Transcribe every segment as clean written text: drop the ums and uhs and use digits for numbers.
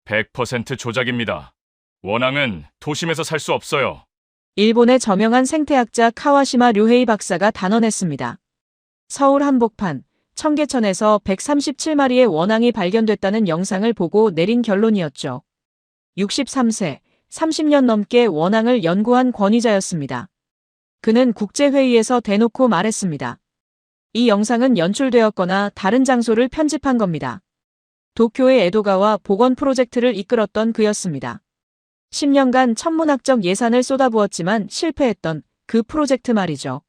100% 조작입니다. 원앙은 도심에서 살 수 없어요. 일본의 저명한 생태학자 카와시마 료헤이 박사가 단언했습니다. 서울 한복판, 청계천에서 137마리의 원앙이 발견됐다는 영상을 보고 내린 결론이었죠. 63세, 30년 넘게 원앙을 연구한 권위자였습니다. 그는 국제회의에서 대놓고 말했습니다. 이 영상은 연출되었거나 다른 장소를 편집한 겁니다. 도쿄의 에도가와 복원 프로젝트를 이끌었던 그였습니다. 10년간 천문학적 예산을 쏟아부었지만 실패했던 그 프로젝트 말이죠.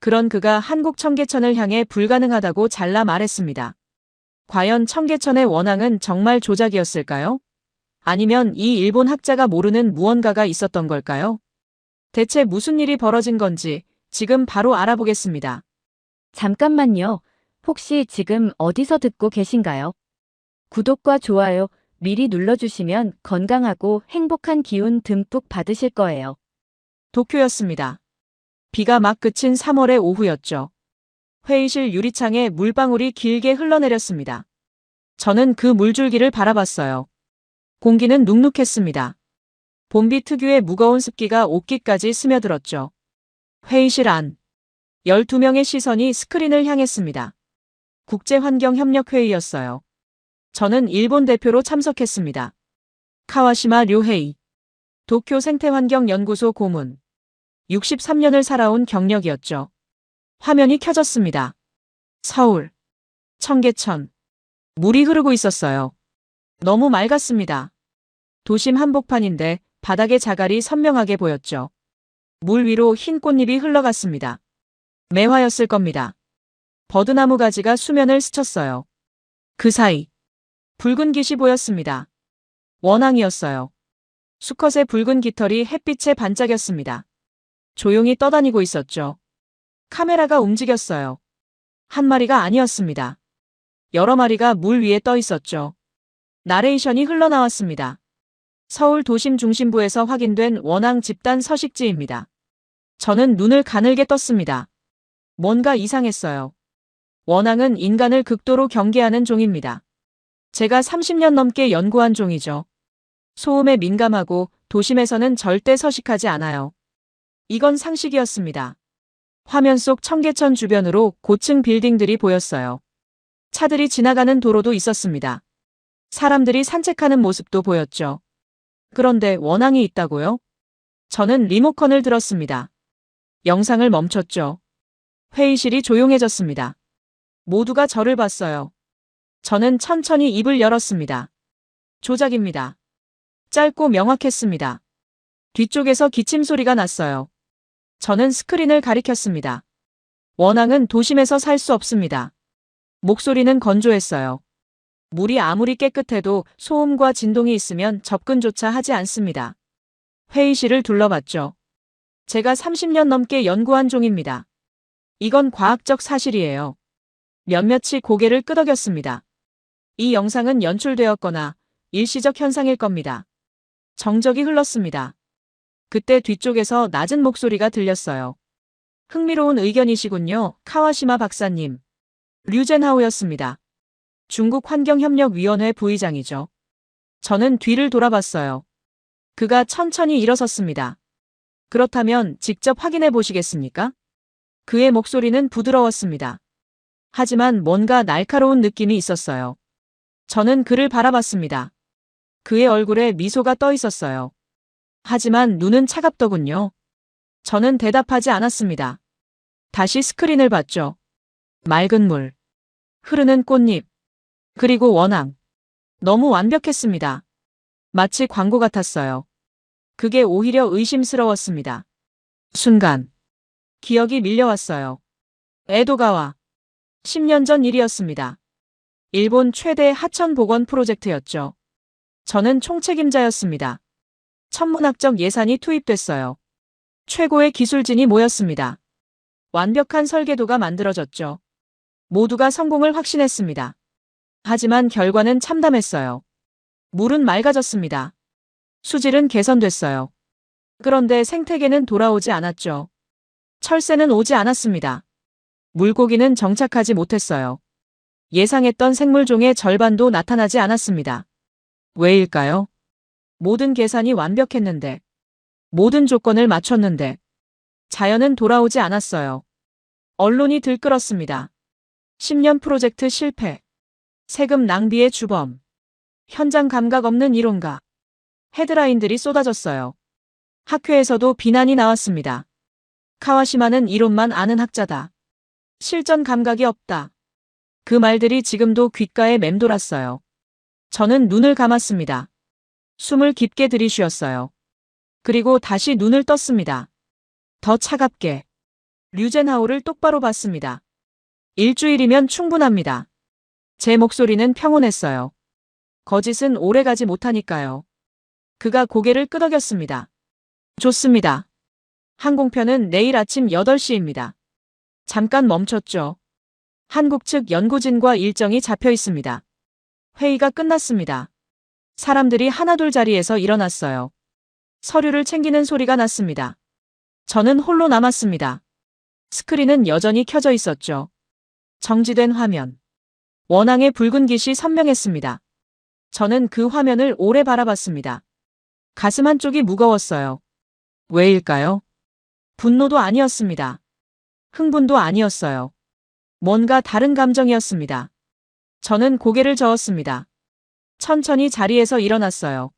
그런 그가 한국 청계천을 향해 불가능하다고 잘라 말했습니다. 과연 청계천의 원앙은 정말 조작이었을까요? 아니면 이 일본 학자가 모르는 무언가가 있었던 걸까요? 대체 무슨 일이 벌어진 건지 지금 바로 알아보겠습니다. 잠깐만요. 혹시 지금 어디서 듣고 계신가요? 구독과 좋아요 미리 눌러주시면 건강하고 행복한 기운 듬뿍 받으실 거예요. 도쿄였습니다. 비가 막 그친 3월의 오후였죠. 회의실 유리창에 물방울이 길게 흘러내렸습니다. 저는 그 물줄기를 바라봤어요. 공기는 눅눅했습니다. 봄비 특유의 무거운 습기가 옷깃까지 스며들었죠. 회의실 안. 12명의 시선이 스크린을 향했습니다. 국제환경협력회의였어요. 저는 일본 대표로 참석했습니다. 카와시마 료헤이. 도쿄 생태환경연구소 고문. 63년을 살아온 경력이었죠. 화면이 켜졌습니다. 서울. 청계천. 물이 흐르고 있었어요. 너무 맑았습니다. 도심 한복판인데 바닥의 자갈이 선명하게 보였죠. 물 위로 흰 꽃잎이 흘러갔습니다. 매화였을 겁니다. 버드나무 가지가 수면을 스쳤어요. 그 사이 붉은 깃이 보였습니다. 원앙이었어요. 수컷의 붉은 깃털이 햇빛에 반짝였습니다. 조용히 떠다니고 있었죠. 카메라가 움직였어요. 한 마리가 아니었습니다. 여러 마리가 물 위에 떠 있었죠. 나레이션이 흘러나왔습니다. 서울 도심 중심부에서 확인된 원앙 집단 서식지입니다. 저는 눈을 가늘게 떴습니다. 뭔가 이상했어요. 원앙은 인간을 극도로 경계하는 종입니다. 제가 30년 넘게 연구한 종이죠. 소음에 민감하고 도심에서는 절대 서식하지 않아요. 이건 상식이었습니다. 화면 속 청계천 주변으로 고층 빌딩들이 보였어요. 차들이 지나가는 도로도 있었습니다. 사람들이 산책하는 모습도 보였죠. 그런데 원앙이 있다고요? 저는 리모컨을 들었습니다. 영상을 멈췄죠. 회의실이 조용해졌습니다. 모두가 저를 봤어요. 저는 천천히 입을 열었습니다. 조작입니다. 짧고 명확했습니다. 뒤쪽에서 기침 소리가 났어요. 저는 스크린을 가리켰습니다. 원앙은 도심에서 살 수 없습니다. 목소리는 건조했어요. 물이 아무리 깨끗해도 소음과 진동이 있으면 접근조차 하지 않습니다. 회의실을 둘러봤죠. 제가 30년 넘게 연구한 종입니다. 이건 과학적 사실이에요. 몇몇이 고개를 끄덕였습니다. 이 영상은 연출되었거나 일시적 현상일 겁니다. 정적이 흘렀습니다. 그때 뒤쪽에서 낮은 목소리가 들렸어요. 흥미로운 의견이시군요, 카와시마 박사님. 류젠하우였습니다. 중국 환경협력위원회 부의장이죠. 저는 뒤를 돌아봤어요. 그가 천천히 일어섰습니다. 그렇다면 직접 확인해 보시겠습니까? 그의 목소리는 부드러웠습니다. 하지만 뭔가 날카로운 느낌이 있었어요. 저는 그를 바라봤습니다. 그의 얼굴에 미소가 떠 있었어요. 하지만 눈은 차갑더군요. 저는 대답하지 않았습니다. 다시 스크린을 봤죠. 맑은 물, 흐르는 꽃잎, 그리고 원앙. 너무 완벽했습니다. 마치 광고 같았어요. 그게 오히려 의심스러웠습니다. 순간 기억이 밀려왔어요. 에도가와 10년 전 일이었습니다. 일본 최대 하천 복원 프로젝트였죠. 저는 총책임자였습니다. 천문학적 예산이 투입됐어요. 최고의 기술진이 모였습니다. 완벽한 설계도가 만들어졌죠. 모두가 성공을 확신했습니다. 하지만 결과는 참담했어요. 물은 맑아졌습니다. 수질은 개선됐어요. 그런데 생태계는 돌아오지 않았죠. 철새는 오지 않았습니다. 물고기는 정착하지 못했어요. 예상했던 생물종의 절반도 나타나지 않았습니다. 왜일까요? 모든 계산이 완벽했는데, 모든 조건을 맞췄는데, 자연은 돌아오지 않았어요. 언론이 들끓었습니다. 10년 프로젝트 실패, 세금 낭비의 주범, 현장 감각 없는 이론가, 헤드라인들이 쏟아졌어요. 학회에서도 비난이 나왔습니다. 카와시마는 이론만 아는 학자다. 실전 감각이 없다. 그 말들이 지금도 귓가에 맴돌았어요. 저는 눈을 감았습니다. 숨을 깊게 들이쉬었어요. 그리고 다시 눈을 떴습니다. 더 차갑게. 류젠하우를 똑바로 봤습니다. 일주일이면 충분합니다. 제 목소리는 평온했어요. 거짓은 오래가지 못하니까요. 그가 고개를 끄덕였습니다. 좋습니다. 항공편은 내일 아침 8시입니다. 잠깐 멈췄죠. 한국 측 연구진과 일정이 잡혀 있습니다. 회의가 끝났습니다. 사람들이 하나둘 자리에서 일어났어요. 서류를 챙기는 소리가 났습니다. 저는 홀로 남았습니다. 스크린은 여전히 켜져 있었죠. 정지된 화면. 원앙의 붉은 빛이 선명했습니다. 저는 그 화면을 오래 바라봤습니다. 가슴 한쪽이 무거웠어요. 왜일까요? 분노도 아니었습니다. 흥분도 아니었어요. 뭔가 다른 감정이었습니다. 저는 고개를 저었습니다. 천천히 자리에서 일어났어요.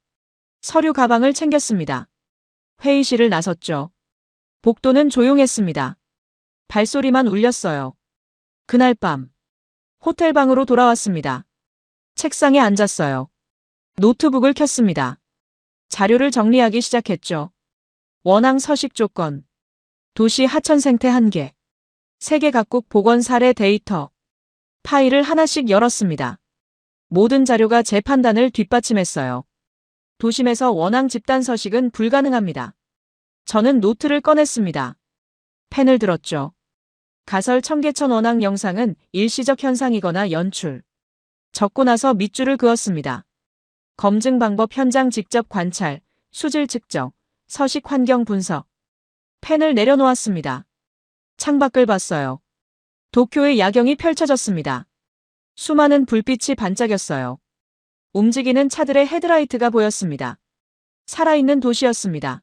서류 가방을 챙겼습니다. 회의실을 나섰죠. 복도는 조용했습니다. 발소리만 울렸어요. 그날 밤, 호텔 방으로 돌아왔습니다. 책상에 앉았어요. 노트북을 켰습니다. 자료를 정리하기 시작했죠. 원앙 서식 조건, 도시 하천 생태 한계, 세계 각국 보건 사례 데이터, 파일을 하나씩 열었습니다. 모든 자료가 제 판단을 뒷받침했어요. 도심에서 원앙 집단 서식은 불가능합니다. 저는 노트를 꺼냈습니다. 펜을 들었죠. 가설 청계천 원앙 영상은 일시적 현상이거나 연출. 적고 나서 밑줄을 그었습니다. 검증 방법 현장 직접 관찰, 수질 측정, 서식 환경 분석. 펜을 내려놓았습니다. 창밖을 봤어요. 도쿄의 야경이 펼쳐졌습니다. 수많은 불빛이 반짝였어요. 움직이는 차들의 헤드라이트가 보였습니다. 살아있는 도시였습니다.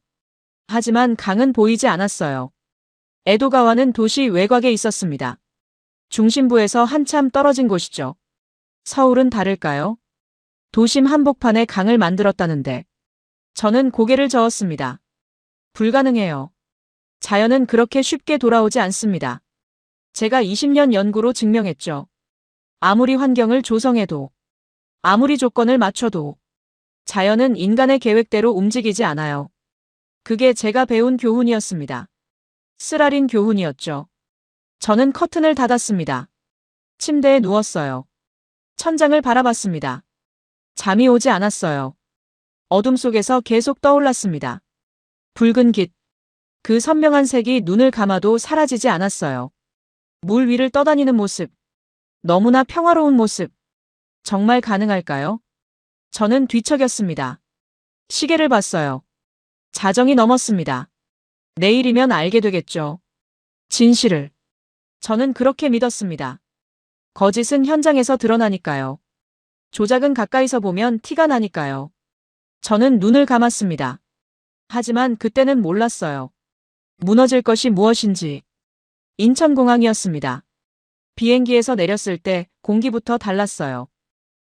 하지만 강은 보이지 않았어요. 에도가와는 도시 외곽에 있었습니다. 중심부에서 한참 떨어진 곳이죠. 서울은 다를까요? 도심 한복판에 강을 만들었다는데. 저는 고개를 저었습니다. 불가능해요. 자연은 그렇게 쉽게 돌아오지 않습니다. 제가 20년 연구로 증명했죠. 아무리 환경을 조성해도, 아무리 조건을 맞춰도 자연은 인간의 계획대로 움직이지 않아요. 그게 제가 배운 교훈이었습니다. 쓰라린 교훈이었죠. 저는 커튼을 닫았습니다. 침대에 누웠어요. 천장을 바라봤습니다. 잠이 오지 않았어요. 어둠 속에서 계속 떠올랐습니다. 붉은 깃. 그 선명한 색이 눈을 감아도 사라지지 않았어요. 물 위를 떠다니는 모습. 너무나 평화로운 모습. 정말 가능할까요? 저는 뒤척였습니다. 시계를 봤어요. 자정이 넘었습니다. 내일이면 알게 되겠죠. 진실을. 저는 그렇게 믿었습니다. 거짓은 현장에서 드러나니까요. 조작은 가까이서 보면 티가 나니까요. 저는 눈을 감았습니다. 하지만 그때는 몰랐어요. 무너질 것이 무엇인지. 인천공항이었습니다. 비행기에서 내렸을 때 공기부터 달랐어요.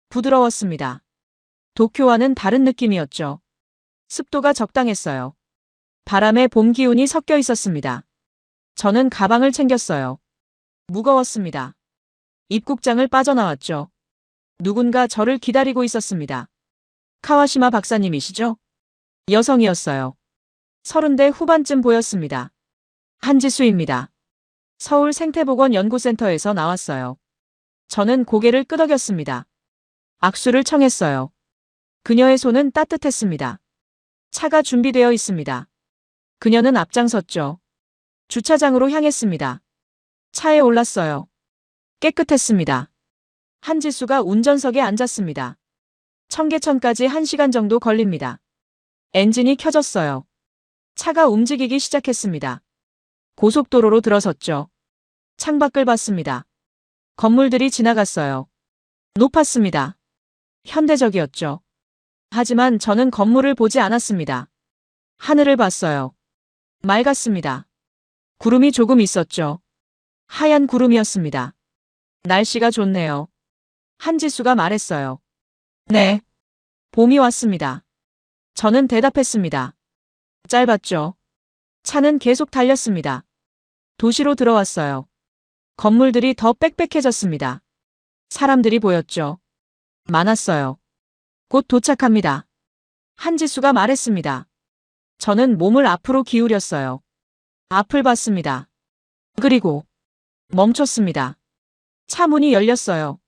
부드러웠습니다. 도쿄와는 다른 느낌이었죠. 습도가 적당했어요. 바람에 봄 기운이 섞여 있었습니다. 저는 가방을 챙겼어요. 무거웠습니다. 입국장을 빠져나왔죠. 누군가 저를 기다리고 있었습니다. 카와시마 박사님이시죠? 여성이었어요. 30대 후반쯤 보였습니다. 한지수입니다. 서울 생태보건연구센터에서 나왔어요. 저는 고개를 끄덕였습니다. 악수를 청했어요. 그녀의 손은 따뜻했습니다. 차가 준비되어 있습니다. 그녀는 앞장섰죠. 주차장으로 향했습니다. 차에 올랐어요. 깨끗했습니다. 한지수가 운전석에 앉았습니다. 청계천까지 1시간 정도 걸립니다. 엔진이 켜졌어요. 차가 움직이기 시작했습니다. 고속도로로 들어섰죠. 창밖을 봤습니다. 건물들이 지나갔어요. 높았습니다. 현대적이었죠. 하지만 저는 건물을 보지 않았습니다. 하늘을 봤어요. 맑았습니다. 구름이 조금 있었죠. 하얀 구름이었습니다. 날씨가 좋네요. 한지수가 말했어요. 네. 봄이 왔습니다. 저는 대답했습니다. 짧았죠. 차는 계속 달렸습니다. 도시로 들어왔어요. 건물들이 더 빽빽해졌습니다. 사람들이 보였죠. 많았어요. 곧 도착합니다. 한지수가 말했습니다. 저는 몸을 앞으로 기울였어요. 앞을 봤습니다. 그리고 멈췄습니다. 차 문이 열렸어요.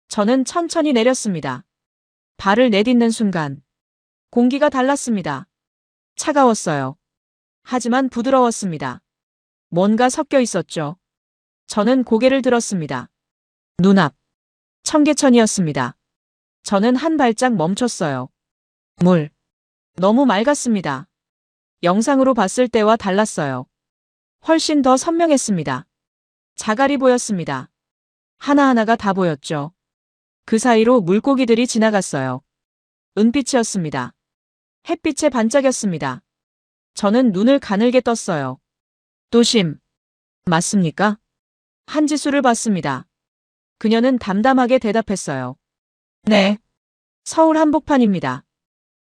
저는 천천히 내렸습니다. 발을 내딛는 순간 공기가 달랐습니다. 차가웠어요. 하지만 부드러웠습니다. 뭔가 섞여 있었죠. 저는 고개를 들었습니다. 눈앞 청계천이었습니다. 저는 한 발짝 멈췄어요. 물 너무 맑았습니다. 영상으로 봤을 때와 달랐어요. 훨씬 더 선명했습니다. 자갈이 보였습니다. 하나하나가 다 보였죠. 그 사이로 물고기들이 지나갔어요. 은빛이었습니다. 햇빛에 반짝였습니다. 저는 눈을 가늘게 떴어요. 도심 맞습니까? 한지수를 봤습니다. 그녀는 담담하게 대답했어요. 네. 서울 한복판입니다.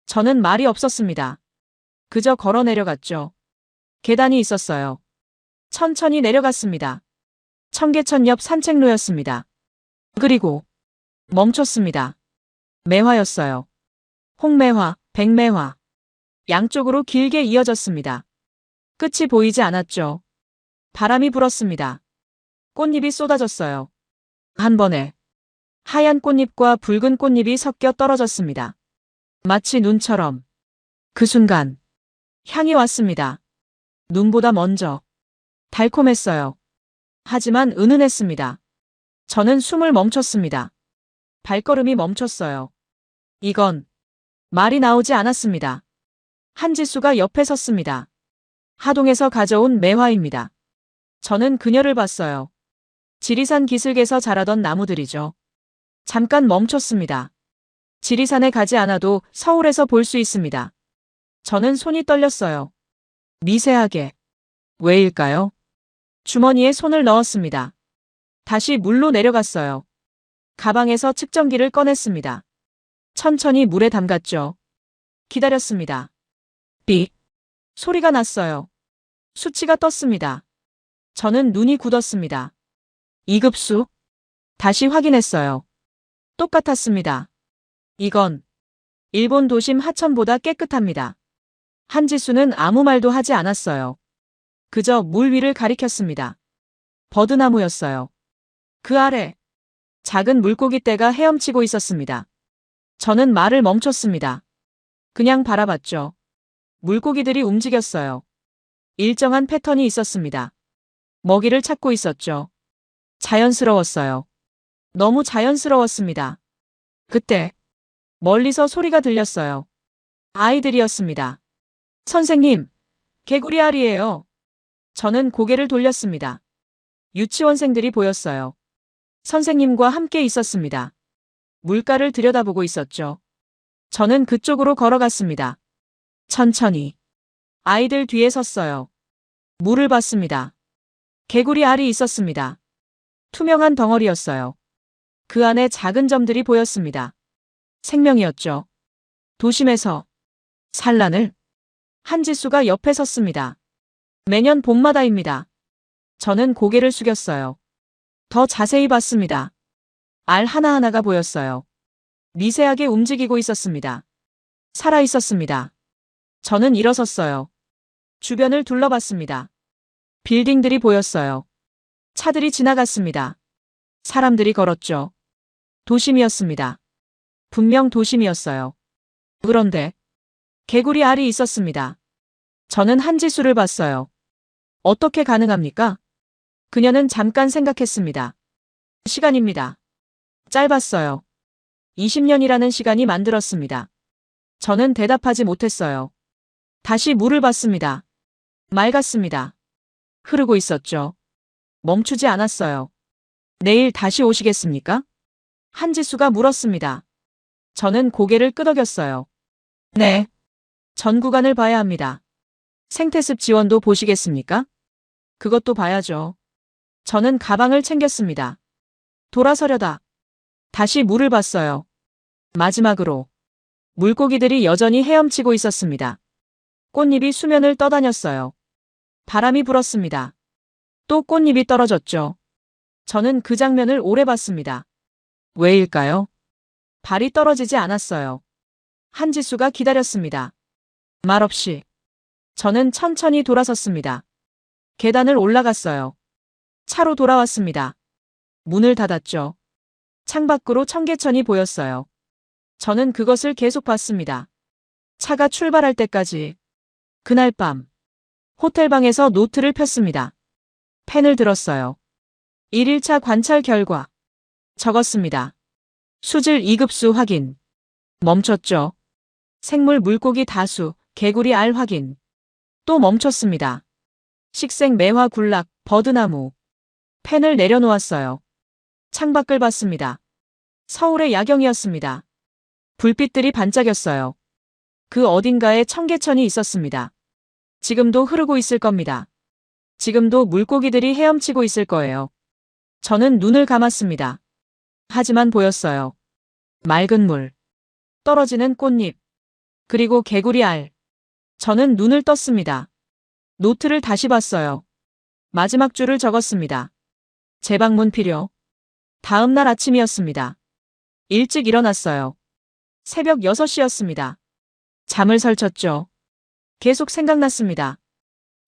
저는 말이 없었습니다. 그저 걸어 내려갔죠. 계단이 있었어요. 천천히 내려갔습니다. 청계천 옆 산책로였습니다. 그리고 멈췄습니다. 매화였어요. 홍매화, 백매화. 양쪽으로 길게 이어졌습니다. 끝이 보이지 않았죠. 바람이 불었습니다. 꽃잎이 쏟아졌어요. 한 번에 하얀 꽃잎과 붉은 꽃잎이 섞여 떨어졌습니다. 마치 눈처럼. 그 순간 향이 왔습니다. 눈보다 먼저. 달콤했어요. 하지만 은은했습니다. 저는 숨을 멈췄습니다. 발걸음이 멈췄어요. 이건 말이 나오지 않았습니다. 한지수가 옆에 섰습니다. 하동에서 가져온 매화입니다. 저는 그녀를 봤어요. 지리산 기슭에서 자라던 나무들이죠. 잠깐 멈췄습니다. 지리산에 가지 않아도 서울에서 볼 수 있습니다. 저는 손이 떨렸어요. 미세하게. 왜일까요? 주머니에 손을 넣었습니다. 다시 물로 내려갔어요. 가방에서 측정기를 꺼냈습니다. 천천히 물에 담갔죠. 기다렸습니다. 삑. 소리가 났어요. 수치가 떴습니다. 저는 눈이 굳었습니다. 2급수. 다시 확인했어요. 똑같았습니다. 이건 일본 도심 하천보다 깨끗합니다. 한지수는 아무 말도 하지 않았어요. 그저 물 위를 가리켰습니다. 버드나무였어요. 그 아래 작은 물고기 떼가 헤엄치고 있었습니다. 저는 말을 멈췄습니다. 그냥 바라봤죠. 물고기들이 움직였어요. 일정한 패턴이 있었습니다. 먹이를 찾고 있었죠. 자연스러웠어요. 너무 자연스러웠습니다. 그때 멀리서 소리가 들렸어요. 아이들이었습니다. 선생님, 개구리 알이에요. 저는 고개를 돌렸습니다. 유치원생들이 보였어요. 선생님과 함께 있었습니다. 물가를 들여다보고 있었죠. 저는 그쪽으로 걸어갔습니다. 천천히. 아이들 뒤에 섰어요. 물을 봤습니다. 개구리 알이 있었습니다. 투명한 덩어리였어요. 그 안에 작은 점들이 보였습니다. 생명이었죠. 도심에서 산란을. 한지수가 옆에 섰습니다. 매년 봄마다입니다. 저는 고개를 숙였어요. 더 자세히 봤습니다. 알 하나하나가 보였어요. 미세하게 움직이고 있었습니다. 살아 있었습니다. 저는 일어섰어요. 주변을 둘러봤습니다. 빌딩들이 보였어요. 차들이 지나갔습니다. 사람들이 걸었죠. 도심이었습니다. 분명 도심이었어요. 그런데 개구리 알이 있었습니다. 저는 한지수를 봤어요. 어떻게 가능합니까? 그녀는 잠깐 생각했습니다. 시간입니다. 짧았어요. 20년이라는 시간이 만들었습니다. 저는 대답하지 못했어요. 다시 물을 봤습니다. 맑았습니다. 흐르고 있었죠. 멈추지 않았어요. 내일 다시 오시겠습니까? 한지수가 물었습니다. 저는 고개를 끄덕였어요. 네. 전 구간을 봐야 합니다. 생태습 지원도 보시겠습니까? 그것도 봐야죠. 저는 가방을 챙겼습니다. 돌아서려다 다시 물을 봤어요. 마지막으로 물고기들이 여전히 헤엄치고 있었습니다. 꽃잎이 수면을 떠다녔어요. 바람이 불었습니다. 또 꽃잎이 떨어졌죠. 저는 그 장면을 오래 봤습니다. 왜일까요? 발이 떨어지지 않았어요. 한지수가 기다렸습니다. 말없이. 저는 천천히 돌아섰습니다. 계단을 올라갔어요. 차로 돌아왔습니다. 문을 닫았죠. 창밖으로 청계천이 보였어요. 저는 그것을 계속 봤습니다. 차가 출발할 때까지. 그날 밤 호텔방에서 노트를 폈습니다. 펜을 들었어요. 1일차 관찰 결과 적었습니다. 수질 2급수 확인. 멈췄죠. 생물 물고기 다수, 개구리 알 확인. 또 멈췄습니다. 식생 매화 굴락, 버드나무. 펜을 내려놓았어요. 창밖을 봤습니다. 서울의 야경이었습니다. 불빛들이 반짝였어요. 그 어딘가에 청계천이 있었습니다. 지금도 흐르고 있을 겁니다. 지금도 물고기들이 헤엄치고 있을 거예요. 저는 눈을 감았습니다. 하지만 보였어요. 맑은 물, 떨어지는 꽃잎, 그리고 개구리 알. 저는 눈을 떴습니다. 노트를 다시 봤어요. 마지막 줄을 적었습니다. 재방문 필요. 다음 날 아침이었습니다. 일찍 일어났어요. 새벽 6시였습니다. 잠을 설쳤죠. 계속 생각났습니다.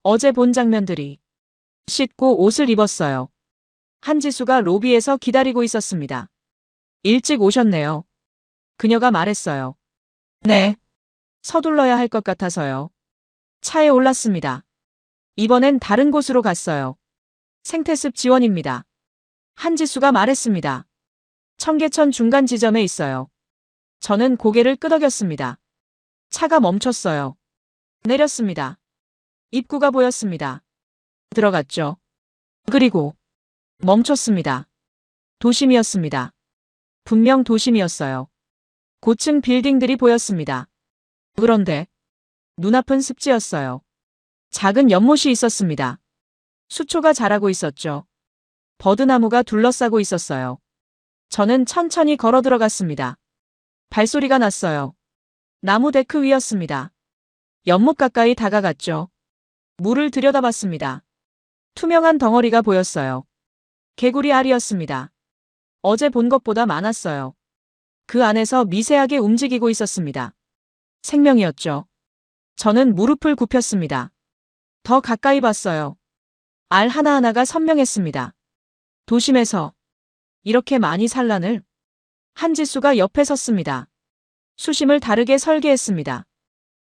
어제 본 장면들이. 씻고 옷을 입었어요. 한지수가 로비에서 기다리고 있었습니다. 일찍 오셨네요. 그녀가 말했어요. 네. 서둘러야 할 것 같아서요. 차에 올랐습니다. 이번엔 다른 곳으로 갔어요. 생태습 지원입니다. 한지수가 말했습니다. 청계천 중간 지점에 있어요. 저는 고개를 끄덕였습니다. 차가 멈췄어요. 내렸습니다. 입구가 보였습니다. 들어갔죠. 그리고 멈췄습니다. 도심이었습니다. 분명 도심이었어요. 고층 빌딩들이 보였습니다. 그런데 눈앞은 습지였어요. 작은 연못이 있었습니다. 수초가 자라고 있었죠. 버드나무가 둘러싸고 있었어요. 저는 천천히 걸어 들어갔습니다. 발소리가 났어요. 나무 데크 위였습니다. 연못 가까이 다가갔죠. 물을 들여다봤습니다. 투명한 덩어리가 보였어요. 개구리 알이었습니다. 어제 본 것보다 많았어요. 그 안에서 미세하게 움직이고 있었습니다. 생명이었죠. 저는 무릎을 굽혔습니다. 더 가까이 봤어요. 알 하나하나가 선명했습니다. 도심에서 이렇게 많이 산란을. 한지수가 옆에 섰습니다. 수심을 다르게 설계했습니다.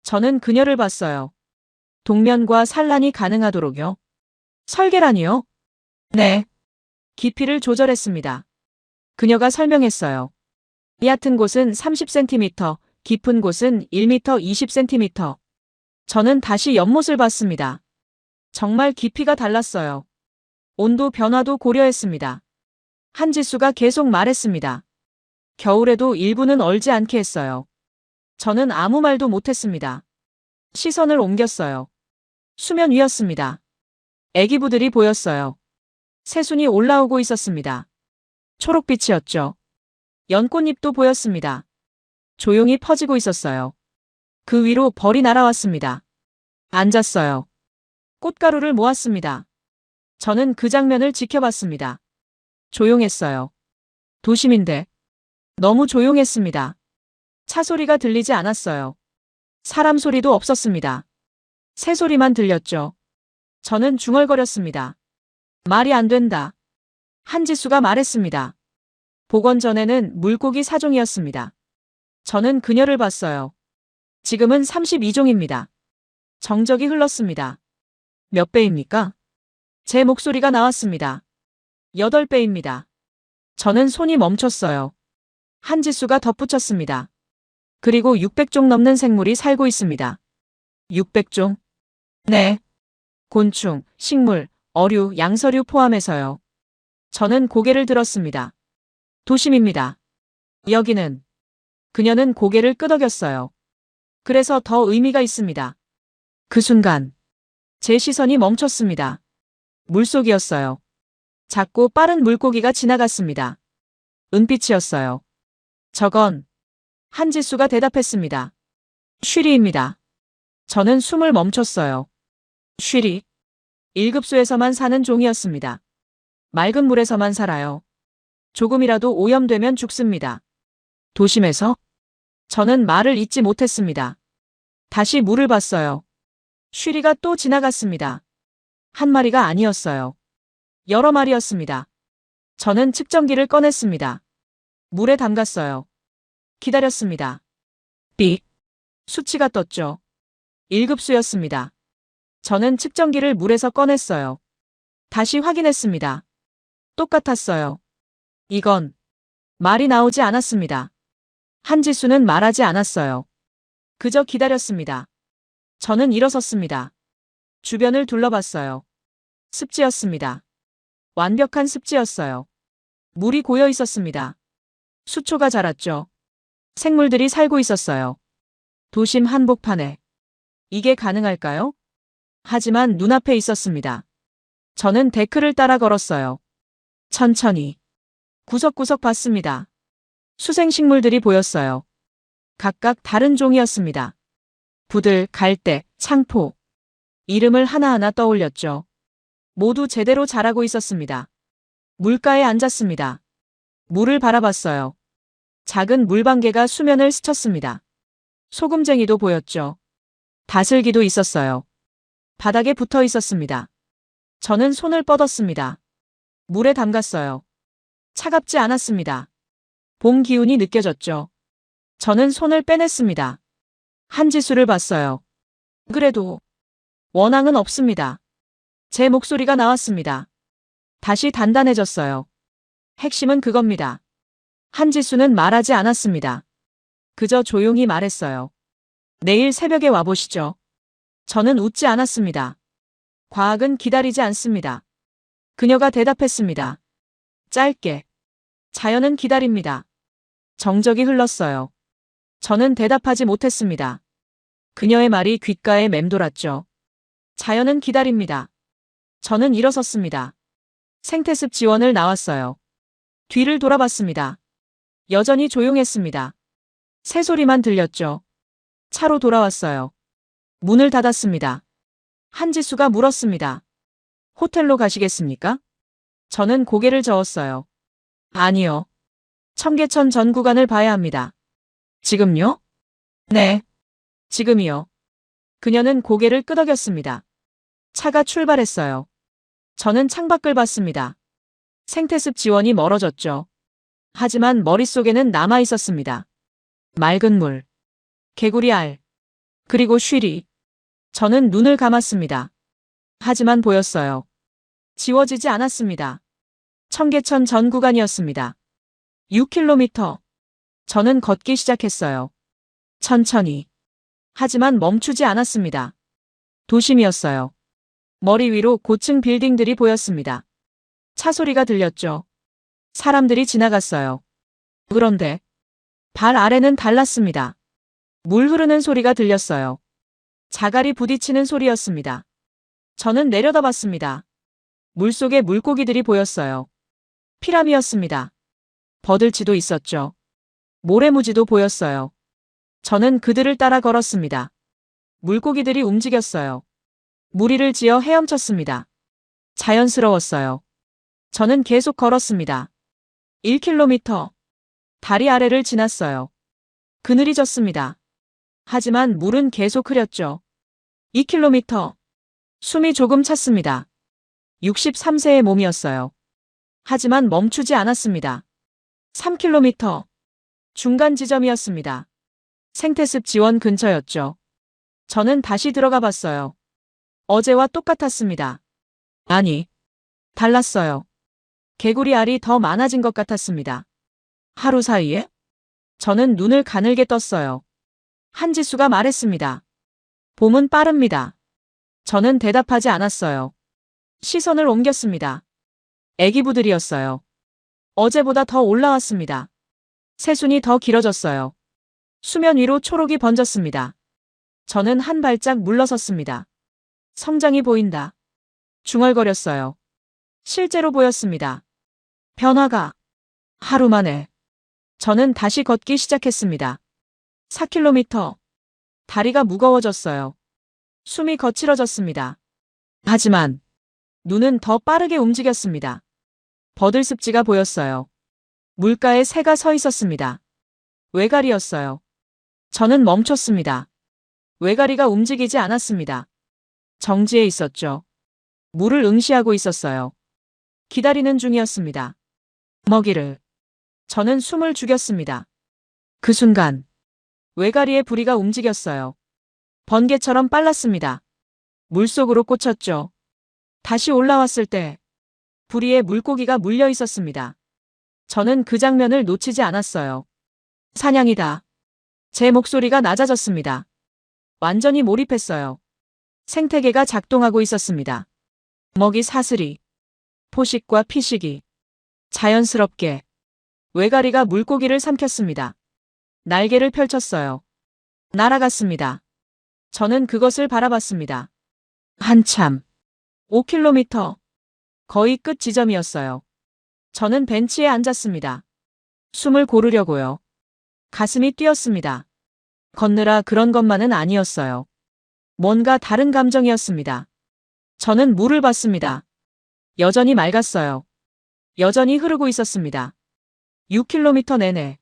저는 그녀를 봤어요. 동면과 산란이 가능하도록요. 설계라니요? 네. 깊이를 조절했습니다. 그녀가 설명했어요. 얕은 곳은 30cm, 깊은 곳은 1m 20cm. 저는 다시 연못을 봤습니다. 정말 깊이가 달랐어요. 온도 변화도 고려했습니다. 한지수가 계속 말했습니다. 겨울에도 일부는 얼지 않게 했어요. 저는 아무 말도 못했습니다. 시선을 옮겼어요. 수면 위였습니다. 애기부들이 보였어요. 새순이 올라오고 있었습니다. 초록빛이었죠. 연꽃잎도 보였습니다. 조용히 퍼지고 있었어요. 그 위로 벌이 날아왔습니다. 앉았어요. 꽃가루를 모았습니다. 저는 그 장면을 지켜봤습니다. 조용했어요. 도심인데 너무 조용했습니다. 차 소리가 들리지 않았어요. 사람 소리도 없었습니다. 새 소리만 들렸죠. 저는 중얼거렸습니다. 말이 안 된다. 한지수가 말했습니다. 복원 전에는 물고기 4종이었습니다. 저는 그녀를 봤어요. 지금은 32종입니다. 정적이 흘렀습니다. 몇 배입니까? 제 목소리가 나왔습니다. 8배입니다. 저는 손이 멈췄어요. 한지수가 덧붙였습니다. 그리고 600종 넘는 생물이 살고 있습니다. 600종? 네. 곤충, 식물, 어류, 양서류 포함해서요. 저는 고개를 들었습니다. 도심입니다. 여기는. 그녀는 고개를 끄덕였어요. 그래서 더 의미가 있습니다. 그 순간 제 시선이 멈췄습니다. 물속이었어요. 작고 빠른 물고기가 지나갔습니다. 은빛이었어요. 저건 한지수가 대답했습니다. 쉬리입니다. 저는 숨을 멈췄어요. 쉬리. 1급수에서만 사는 종이었습니다. 맑은 물에서만 살아요. 조금이라도 오염되면 죽습니다. 도심에서? 저는 말을 잇지 못했습니다. 다시 물을 봤어요. 쉬리가 또 지나갔습니다. 한 마리가 아니었어요. 여러 마리였습니다. 저는 측정기를 꺼냈습니다. 물에 담갔어요. 기다렸습니다. 삑. 수치가 떴죠. 1급수였습니다. 저는 측정기를 물에서 꺼냈어요. 다시 확인했습니다. 똑같았어요. 이건 말이 나오지 않았습니다. 한지수는 말하지 않았어요. 그저 기다렸습니다. 저는 일어섰습니다. 주변을 둘러봤어요. 습지였습니다. 완벽한 습지였어요. 물이 고여 있었습니다. 수초가 자랐죠. 생물들이 살고 있었어요. 도심 한복판에. 이게 가능할까요? 하지만 눈앞에 있었습니다. 저는 데크를 따라 걸었어요. 천천히. 구석구석 봤습니다. 수생식물들이 보였어요. 각각 다른 종이었습니다. 부들, 갈대, 창포. 이름을 하나하나 떠올렸죠. 모두 제대로 자라고 있었습니다. 물가에 앉았습니다. 물을 바라봤어요. 작은 물방개가 수면을 스쳤습니다. 소금쟁이도 보였죠. 다슬기도 있었어요. 바닥에 붙어 있었습니다. 저는 손을 뻗었습니다. 물에 담갔어요. 차갑지 않았습니다. 봄 기운이 느껴졌죠. 저는 손을 빼냈습니다. 한지수를 봤어요. 그래도 원앙은 없습니다. 제 목소리가 나왔습니다. 다시 단단해졌어요. 핵심은 그겁니다. 한지수는 말하지 않았습니다. 그저 조용히 말했어요. 내일 새벽에 와보시죠. 저는 웃지 않았습니다. 과학은 기다리지 않습니다. 그녀가 대답했습니다. 짧게. 자연은 기다립니다. 정적이 흘렀어요. 저는 대답하지 못했습니다. 그녀의 말이 귓가에 맴돌았죠. 자연은 기다립니다. 저는 일어섰습니다. 생태습 지원을 나왔어요. 뒤를 돌아봤습니다. 여전히 조용했습니다. 새소리만 들렸죠. 차로 돌아왔어요. 문을 닫았습니다. 한지수가 물었습니다. 호텔로 가시겠습니까? 저는 고개를 저었어요. 아니요. 청계천 전 구간을 봐야 합니다. 지금요? 네. 지금이요. 그녀는 고개를 끄덕였습니다. 차가 출발했어요. 저는 창밖을 봤습니다. 생태습 지원이 멀어졌죠. 하지만 머릿속에는 남아 있었습니다. 맑은 물, 개구리 알, 그리고 쉬리. 저는 눈을 감았습니다. 하지만 보였어요. 지워지지 않았습니다. 청계천 전 구간이었습니다. 6km. 저는 걷기 시작했어요. 천천히. 하지만 멈추지 않았습니다. 도심이었어요. 머리 위로 고층 빌딩들이 보였습니다. 차 소리가 들렸죠. 사람들이 지나갔어요. 그런데 발 아래는 달랐습니다. 물 흐르는 소리가 들렸어요. 자갈이 부딪히는 소리였습니다. 저는 내려다봤습니다. 물속에 물고기들이 보였어요. 피라미였습니다. 버들치도 있었죠. 모래무지도 보였어요. 저는 그들을 따라 걸었습니다. 물고기들이 움직였어요. 무리를 지어 헤엄쳤습니다. 자연스러웠어요. 저는 계속 걸었습니다. 1km. 다리 아래를 지났어요. 그늘이 졌습니다. 하지만 물은 계속 흐렸죠. 2km. 숨이 조금 찼습니다. 63세의 몸이었어요. 하지만 멈추지 않았습니다. 3km. 중간 지점이었습니다. 생태습 지원 근처였죠. 저는 다시 들어가 봤어요. 어제와 똑같았습니다. 아니, 달랐어요. 개구리 알이 더 많아진 것 같았습니다. 하루 사이에? 저는 눈을 가늘게 떴어요. 한지수가 말했습니다. 봄은 빠릅니다. 저는 대답하지 않았어요. 시선을 옮겼습니다. 애기부들이었어요. 어제보다 더 올라왔습니다. 새순이 더 길어졌어요. 수면 위로 초록이 번졌습니다. 저는 한 발짝 물러섰습니다. 성장이 보인다. 중얼거렸어요. 실제로 보였습니다. 변화가. 하루 만에. 저는 다시 걷기 시작했습니다. 4km. 다리가 무거워졌어요. 숨이 거칠어졌습니다. 하지만 눈은 더 빠르게 움직였습니다. 버들습지가 보였어요. 물가에 새가 서 있었습니다. 외가리였어요. 저는 멈췄습니다. 외가리가 움직이지 않았습니다. 정지해 있었죠. 물을 응시하고 있었어요. 기다리는 중이었습니다. 먹이를. 저는 숨을 죽였습니다. 그 순간 외가리의 부리가 움직였어요. 번개처럼 빨랐습니다. 물속으로 꽂혔죠. 다시 올라왔을 때 부리에 물고기가 물려 있었습니다. 저는 그 장면을 놓치지 않았어요. 사냥이다. 제 목소리가 낮아졌습니다. 완전히 몰입했어요. 생태계가 작동하고 있었습니다. 먹이 사슬이, 포식과 피식이 자연스럽게 외가리가 물고기를 삼켰습니다. 날개를 펼쳤어요. 날아갔습니다. 저는 그것을 바라봤습니다. 한참. 5km. 거의 끝 지점이었어요. 저는 벤치에 앉았습니다. 숨을 고르려고요. 가슴이 뛰었습니다. 걷느라 그런 것만은 아니었어요. 뭔가 다른 감정이었습니다. 저는 물을 봤습니다. 여전히 맑았어요. 여전히 흐르고 있었습니다. 6km 내내.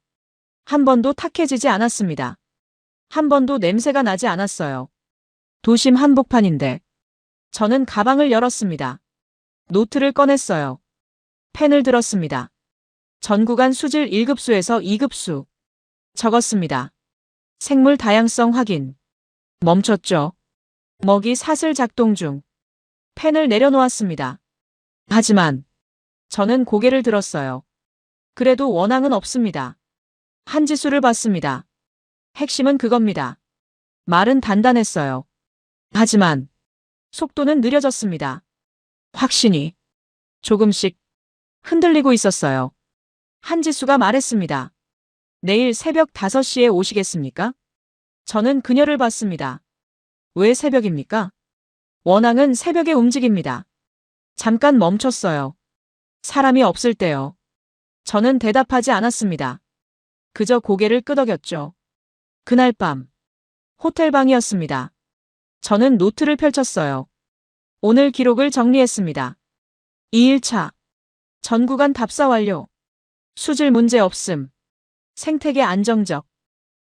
한 번도 탁해지지 않았습니다. 한 번도 냄새가 나지 않았어요. 도심 한복판인데. 저는 가방을 열었습니다. 노트를 꺼냈어요. 펜을 들었습니다. 전구간 수질 1급수에서 2급수. 적었습니다. 생물 다양성 확인. 멈췄죠. 먹이 사슬 작동 중. 펜을 내려놓았습니다. 하지만 저는 고개를 들었어요. 그래도 원앙은 없습니다. 한지수를 봤습니다. 핵심은 그겁니다. 말은 단단했어요. 하지만 속도는 느려졌습니다. 확신이 조금씩 흔들리고 있었어요. 한지수가 말했습니다. 내일 새벽 5시에 오시겠습니까? 저는 그녀를 봤습니다. 왜 새벽입니까? 원앙은 새벽에 움직입니다. 잠깐 멈췄어요. 사람이 없을 때요. 저는 대답하지 않았습니다. 그저 고개를 끄덕였죠. 그날 밤 호텔 방이었습니다. 저는 노트를 펼쳤어요. 오늘 기록을 정리했습니다. 2일차 전구간 답사 완료. 수질 문제 없음. 생태계 안정적.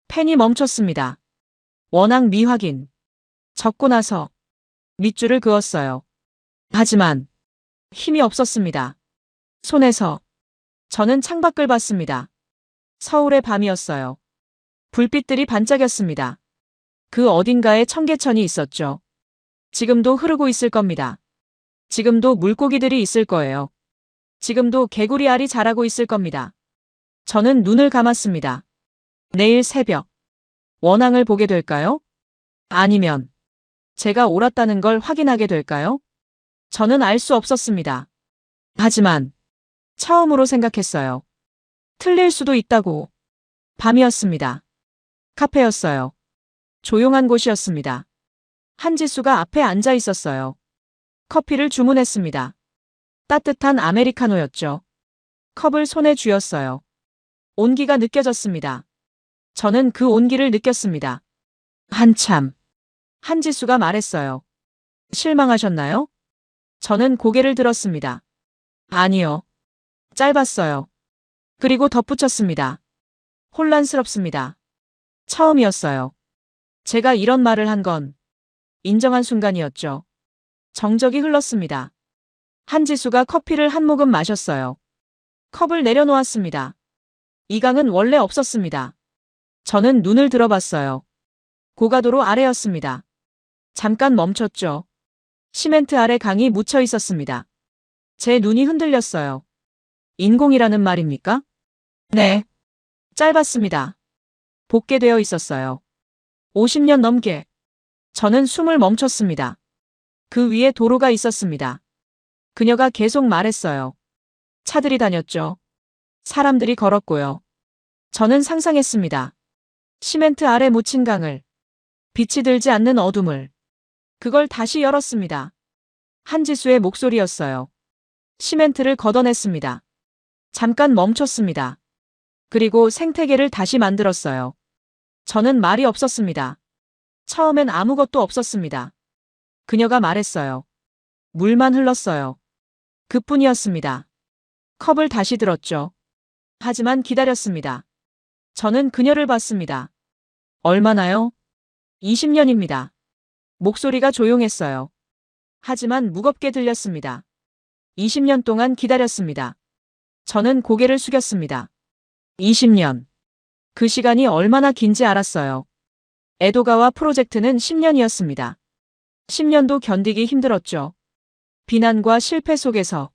펜이 멈췄습니다. 원앙 미확인. 적고 나서 밑줄을 그었어요. 하지만 힘이 없었습니다. 손에서. 저는 창밖을 봤습니다. 서울의 밤이었어요. 불빛들이 반짝였습니다. 그 어딘가에 청계천이 있었죠. 지금도 흐르고 있을 겁니다. 지금도 물고기들이 있을 거예요. 지금도 개구리 알이 자라고 있을 겁니다. 저는 눈을 감았습니다. 내일 새벽 원앙을 보게 될까요? 아니면 제가 옳았다는 걸 확인하게 될까요? 저는 알 수 없었습니다. 하지만 처음으로 생각했어요. 틀릴 수도 있다고. 밤이었습니다. 카페였어요. 조용한 곳이었습니다. 한지수가 앞에 앉아 있었어요. 커피를 주문했습니다. 따뜻한 아메리카노였죠. 컵을 손에 쥐었어요. 온기가 느껴졌습니다. 저는 그 온기를 느꼈습니다. 한참. 한지수가 말했어요. 실망하셨나요? 저는 고개를 들었습니다. 아니요. 짧았어요. 그리고 덧붙였습니다. 혼란스럽습니다. 처음이었어요. 제가 이런 말을 한 건 인정한 순간이었죠. 정적이 흘렀습니다. 한지수가 커피를 한 모금 마셨어요. 컵을 내려놓았습니다. 이강은 원래 없었습니다. 저는 눈을 들어봤어요. 고가도로 아래였습니다. 잠깐 멈췄죠. 시멘트 아래 강이 묻혀 있었습니다. 제 눈이 흔들렸어요. 인공이라는 말입니까? 네. 짧았습니다. 복개되어 있었어요. 50년 넘게. 저는 숨을 멈췄습니다. 그 위에 도로가 있었습니다. 그녀가 계속 말했어요. 차들이 다녔죠. 사람들이 걸었고요. 저는 상상했습니다. 시멘트 아래 묻힌 강을 빛이 들지 않는 어둠을. 그걸 다시 열었습니다. 한지수의 목소리였어요. 시멘트를 걷어냈습니다. 잠깐 멈췄습니다. 그리고 생태계를 다시 만들었어요. 저는 말이 없었습니다. 처음엔 아무것도 없었습니다. 그녀가 말했어요. 물만 흘렀어요. 그뿐이었습니다. 컵을 다시 들었죠. 하지만 기다렸습니다. 저는 그녀를 봤습니다. 얼마나요? 20년입니다. 목소리가 조용했어요. 하지만 무겁게 들렸습니다. 20년 동안 기다렸습니다. 저는 고개를 숙였습니다. 20년. 그 시간이 얼마나 긴지 알았어요. 에도가와 프로젝트는 10년이었습니다. 10년도 견디기 힘들었죠. 비난과 실패 속에서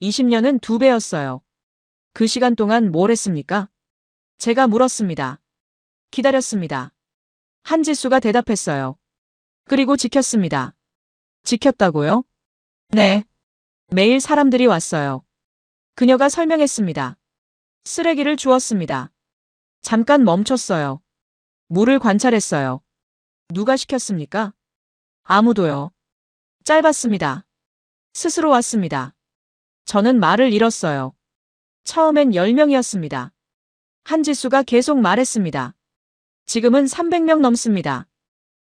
20년은 2배였어요. 그 시간 동안 뭘 했습니까? 제가 물었습니다. 기다렸습니다. 한지수가 대답했어요. 그리고 지켰습니다. 지켰다고요? 네. 매일 사람들이 왔어요. 그녀가 설명했습니다. 쓰레기를 주웠습니다. 잠깐 멈췄어요. 물을 관찰했어요. 누가 시켰습니까? 아무도요. 짧았습니다. 스스로 왔습니다. 저는 말을 잃었어요. 처음엔 10명이었습니다. 한지수가 계속 말했습니다. 지금은 300명 넘습니다.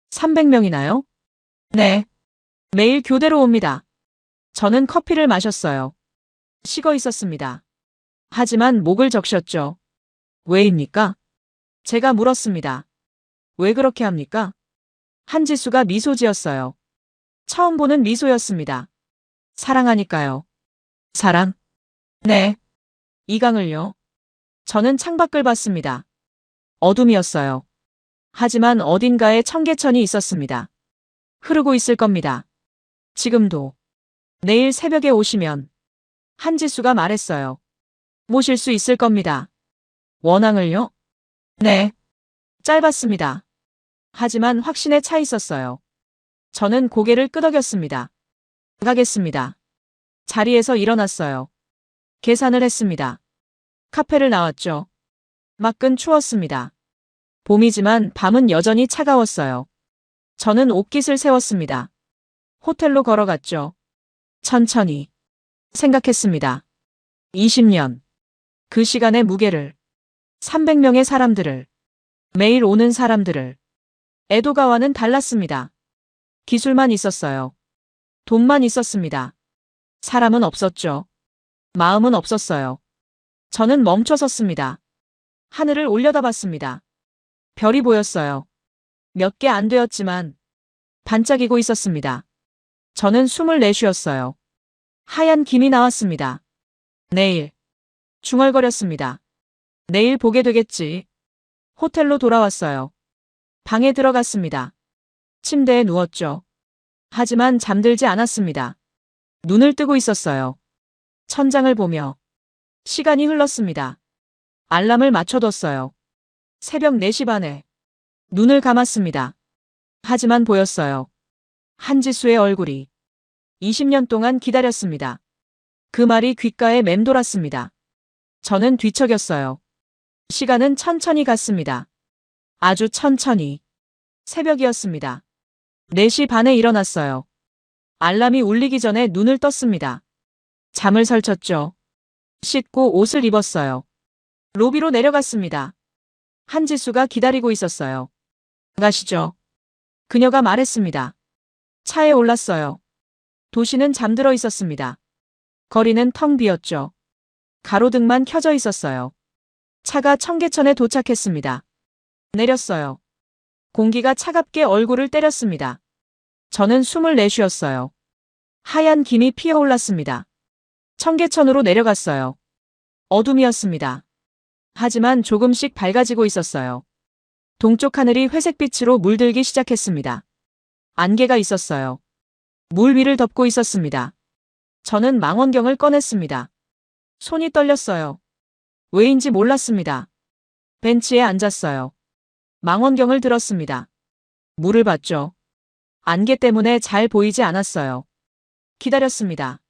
300명이나요? 네. 매일 교대로 옵니다. 저는 커피를 마셨어요. 식어 있었습니다. 하지만 목을 적셨죠. 왜입니까? 제가 물었습니다. 왜 그렇게 합니까? 한지수가 미소 지었어요. 처음 보는 미소였습니다. 사랑하니까요. 사랑? 네. 이강을요? 저는 창밖을 봤습니다. 어둠이었어요. 하지만 어딘가에 청계천이 있었습니다. 흐르고 있을 겁니다. 지금도. 내일 새벽에 오시면. 한지수가 말했어요. 모실 수 있을 겁니다. 원앙을요? 네. 짧았습니다. 하지만 확신에 차 있었어요. 저는 고개를 끄덕였습니다. 가겠습니다. 자리에서 일어났어요. 계산을 했습니다. 카페를 나왔죠. 밖은 추웠습니다. 봄이지만 밤은 여전히 차가웠어요. 저는 옷깃을 세웠습니다. 호텔로 걸어갔죠. 천천히. 생각했습니다. 20년. 그 시간의 무게를. 300명의 사람들을. 매일 오는 사람들을. 에도가와는 달랐습니다. 기술만 있었어요. 돈만 있었습니다. 사람은 없었죠. 마음은 없었어요. 저는 멈춰 섰습니다. 하늘을 올려다봤습니다. 별이 보였어요. 몇 개 안 되었지만 반짝이고 있었습니다. 저는 숨을 내쉬었어요. 하얀 김이 나왔습니다. 내일. 중얼거렸습니다. 내일 보게 되겠지. 호텔로 돌아왔어요. 방에 들어갔습니다. 침대에 누웠죠. 하지만 잠들지 않았습니다. 눈을 뜨고 있었어요. 천장을 보며. 시간이 흘렀습니다. 알람을 맞춰뒀어요. 새벽 4시 반에. 눈을 감았습니다. 하지만 보였어요. 한지수의 얼굴이. 20년 동안 기다렸습니다. 그 말이 귓가에 맴돌았습니다. 저는 뒤척였어요. 시간은 천천히 갔습니다. 아주 천천히. 새벽이었습니다. 4시 반에 일어났어요. 알람이 울리기 전에 눈을 떴습니다. 잠을 설쳤죠. 씻고 옷을 입었어요. 로비로 내려갔습니다. 한지수가 기다리고 있었어요. 가시죠. 그녀가 말했습니다. 차에 올랐어요. 도시는 잠들어 있었습니다. 거리는 텅 비었죠. 가로등만 켜져 있었어요. 차가 청계천에 도착했습니다. 내렸어요. 공기가 차갑게 얼굴을 때렸습니다. 저는 숨을 내쉬었어요. 하얀 김이 피어올랐습니다. 청계천으로 내려갔어요. 어둠이었습니다. 하지만 조금씩 밝아지고 있었어요. 동쪽 하늘이 회색빛으로 물들기 시작했습니다. 안개가 있었어요. 물 위를 덮고 있었습니다. 저는 망원경을 꺼냈습니다. 손이 떨렸어요. 왜인지 몰랐습니다. 벤치에 앉았어요. 망원경을 들었습니다. 물을 봤죠. 안개 때문에 잘 보이지 않았어요. 기다렸습니다.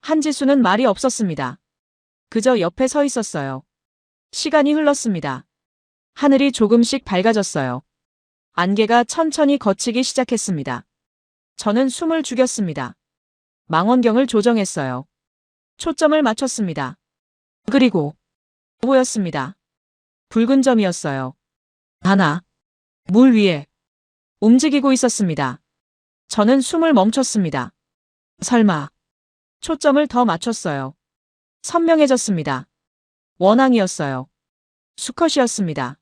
한지수는 말이 없었습니다. 그저 옆에 서 있었어요. 시간이 흘렀습니다. 하늘이 조금씩 밝아졌어요. 안개가 천천히 걷히기 시작했습니다. 저는 숨을 죽였습니다. 망원경을 조정했어요. 초점을 맞췄습니다. 그리고 보였습니다. 붉은 점이었어요. 하나, 물 위에 움직이고 있었습니다. 저는 숨을 멈췄습니다. 설마. 초점을 더 맞췄어요. 선명해졌습니다. 원앙이었어요. 수컷이었습니다.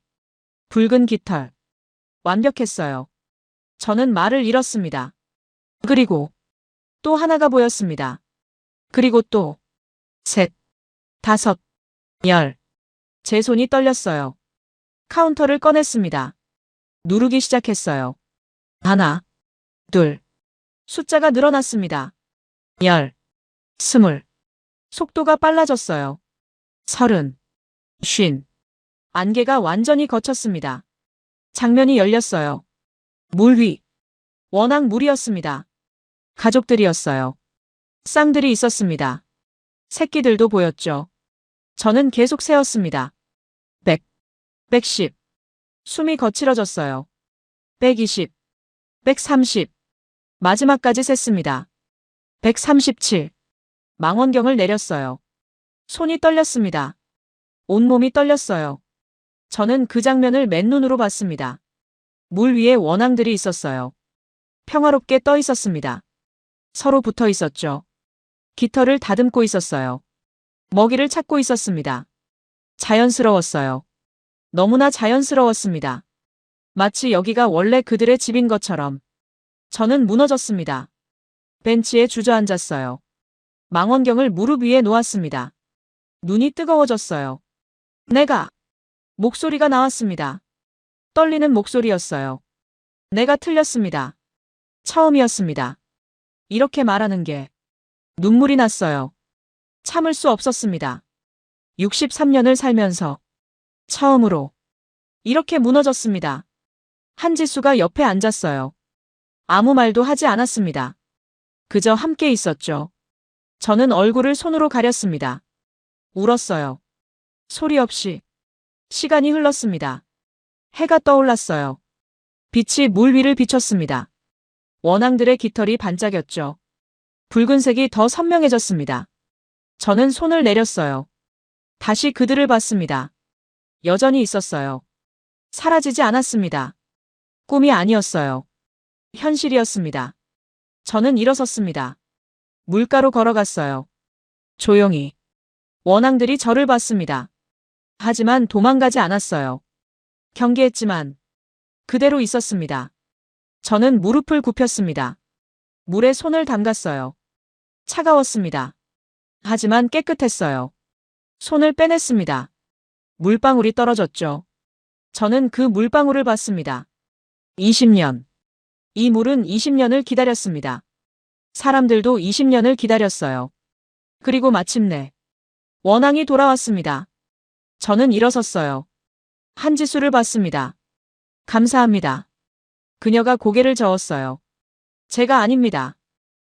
붉은 깃털. 완벽했어요. 저는 말을 잃었습니다. 그리고 또 하나가 보였습니다. 그리고 또 셋, 다섯, 열. 제 손이 떨렸어요. 카운터를 꺼냈습니다. 누르기 시작했어요. 하나, 둘. 숫자가 늘어났습니다. 10, 20. 속도가 빨라졌어요. 30, 50. 안개가 완전히 걷혔습니다. 장면이 열렸어요. 물 위. 워낙 물이었습니다. 가족들이었어요. 쌍들이 있었습니다. 새끼들도 보였죠. 저는 계속 세었습니다. 100, 110. 숨이 거칠어졌어요. 120, 130. 마지막까지 셌습니다. 137. 망원경을 내렸어요. 손이 떨렸습니다. 온몸이 떨렸어요. 저는 그 장면을 맨눈으로 봤습니다. 물 위에 원앙들이 있었어요. 평화롭게 떠 있었습니다. 서로 붙어 있었죠. 깃털을 다듬고 있었어요. 먹이를 찾고 있었습니다. 자연스러웠어요. 너무나 자연스러웠습니다. 마치 여기가 원래 그들의 집인 것처럼. 저는 무너졌습니다. 벤치에 주저앉았어요. 망원경을 무릎 위에 놓았습니다. 눈이 뜨거워졌어요. 목소리가 나왔습니다. 떨리는 목소리였어요. 내가 틀렸습니다. 처음이었습니다. 이렇게 말하는 게 눈물이 났어요. 참을 수 없었습니다. 63년을 살면서 처음으로 이렇게 무너졌습니다. 한지수가 옆에 앉았어요. 아무 말도 하지 않았습니다. 그저 함께 있었죠. 저는 얼굴을 손으로 가렸습니다. 울었어요. 소리 없이. 시간이 흘렀습니다. 해가 떠올랐어요. 빛이 물 위를 비췄습니다. 원앙들의 깃털이 반짝였죠. 붉은색이 더 선명해졌습니다. 저는 손을 내렸어요. 다시 그들을 봤습니다. 여전히 있었어요. 사라지지 않았습니다. 꿈이 아니었어요. 현실이었습니다. 저는 일어섰습니다. 물가로 걸어갔어요. 조용히. 원앙들이 저를 봤습니다. 하지만 도망가지 않았어요. 경계했지만 그대로 있었습니다. 저는 무릎을 굽혔습니다. 물에 손을 담갔어요. 차가웠습니다. 하지만 깨끗했어요. 손을 빼냈습니다. 물방울이 떨어졌죠. 저는 그 물방울을 봤습니다. 20년. 이 물은 20년을 기다렸습니다. 사람들도 20년을 기다렸어요. 그리고 마침내 원앙이 돌아왔습니다. 저는 일어섰어요. 한지수를 봤습니다. 감사합니다. 그녀가 고개를 저었어요. 제가 아닙니다.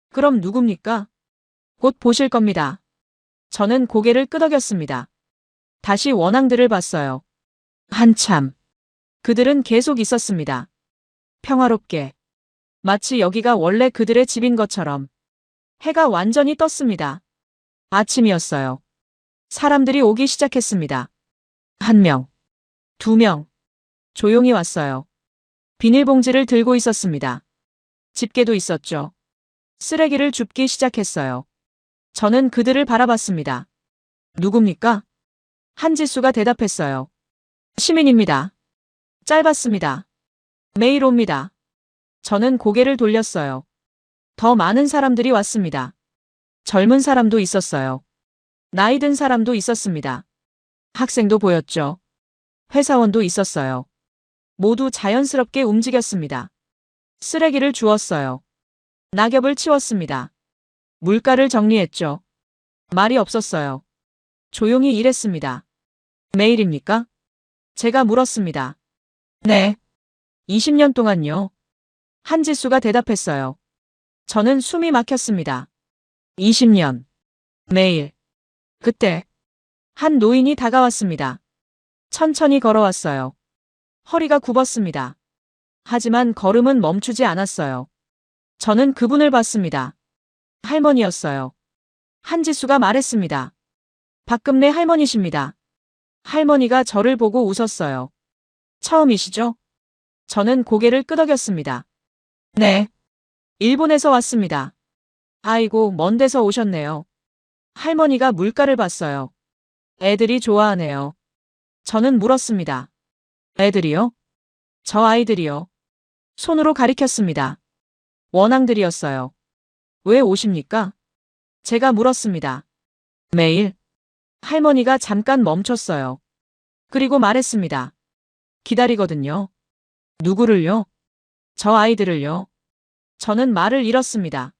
그럼 누굽니까? 곧 보실 겁니다. 저는 고개를 끄덕였습니다. 다시 원앙들을 봤어요. 한참. 그들은 계속 있었습니다. 평화롭게. 마치 여기가 원래 그들의 집인 것처럼. 해가 완전히 떴습니다. 아침이었어요. 사람들이 오기 시작했습니다. 1명, 2명. 조용히 왔어요. 비닐봉지를 들고 있었습니다. 집게도 있었죠. 쓰레기를 줍기 시작했어요. 저는 그들을 바라봤습니다. 누굽니까? 한지수가 대답했어요. 시민입니다. 짧았습니다. 매일 옵니다. 저는 고개를 돌렸어요. 더 많은 사람들이 왔습니다. 젊은 사람도 있었어요. 나이 든 사람도 있었습니다. 학생도 보였죠. 회사원도 있었어요. 모두 자연스럽게 움직였습니다. 쓰레기를 주웠어요. 낙엽을 치웠습니다. 물가를 정리했죠. 말이 없었어요. 조용히 일했습니다. 매일입니까? 제가 물었습니다. 네. 20년 동안요. 한지수가 대답했어요. 저는 숨이 막혔습니다. 20년. 매일. 그때 한 노인이 다가왔습니다. 천천히 걸어왔어요. 허리가 굽었습니다. 하지만 걸음은 멈추지 않았어요. 저는 그분을 봤습니다. 할머니였어요. 한지수가 말했습니다. 박금래 할머니십니다. 할머니가 저를 보고 웃었어요. 처음이시죠? 저는 고개를 끄덕였습니다. 네. 일본에서 왔습니다. 아이고, 먼 데서 오셨네요. 할머니가 물가를 봤어요. 애들이 좋아하네요. 저는 물었습니다. 애들이요? 저 아이들이요. 손으로 가리켰습니다. 원앙들이었어요. 왜 오십니까? 제가 물었습니다. 매일. 할머니가 잠깐 멈췄어요. 그리고 말했습니다. 기다리거든요. 누구를요? 저 아이들을요. 저는 말을 잃었습니다.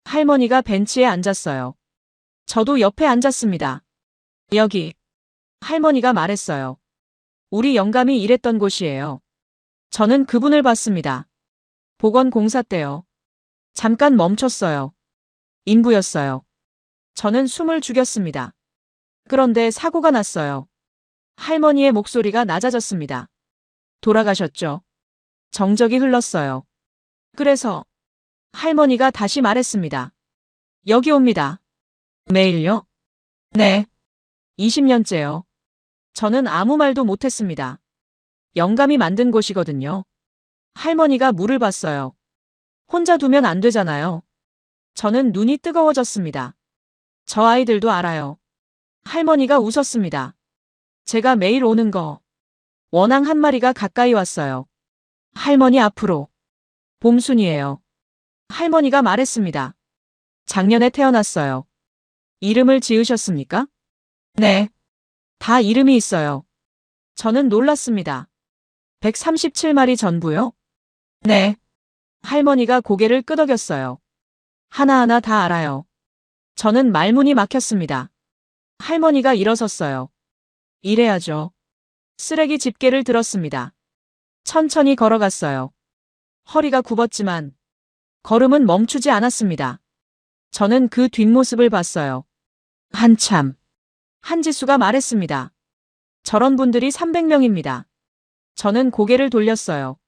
할머니가 벤치에 앉았어요. 저도 옆에 앉았습니다. 여기. 할머니가 말했어요. 우리 영감이 일했던 곳이에요. 저는 그분을 봤습니다. 보건공사 때요. 잠깐 멈췄어요. 인부였어요. 저는 숨을 죽였습니다. 그런데 사고가 났어요. 할머니의 목소리가 낮아졌습니다. 돌아가셨죠? 정적이 흘렀어요. 그래서 할머니가 다시 말했습니다. 여기 옵니다. 매일요? 네. 20년째요. 저는 아무 말도 못했습니다. 영감이 만든 곳이거든요. 할머니가 물을 봤어요. 혼자 두면 안 되잖아요. 저는 눈이 뜨거워졌습니다. 저 아이들도 알아요. 할머니가 웃었습니다. 제가 매일 오는 거. 원앙 한 마리가 가까이 왔어요. 할머니 앞으로. 봄순이에요. 할머니가 말했습니다. 작년에 태어났어요. 이름을 지으셨습니까? 네. 다 이름이 있어요. 저는 놀랐습니다. 137마리 전부요? 네. 할머니가 고개를 끄덕였어요. 하나하나 다 알아요. 저는 말문이 막혔습니다. 할머니가 일어섰어요. 이래야죠. 쓰레기 집게를 들었습니다. 천천히 걸어갔어요. 허리가 굽었지만 걸음은 멈추지 않았습니다. 저는 그 뒷모습을 봤어요. 한참. 한지수가 말했습니다. 저런 분들이 300명입니다. 저는 고개를 돌렸어요.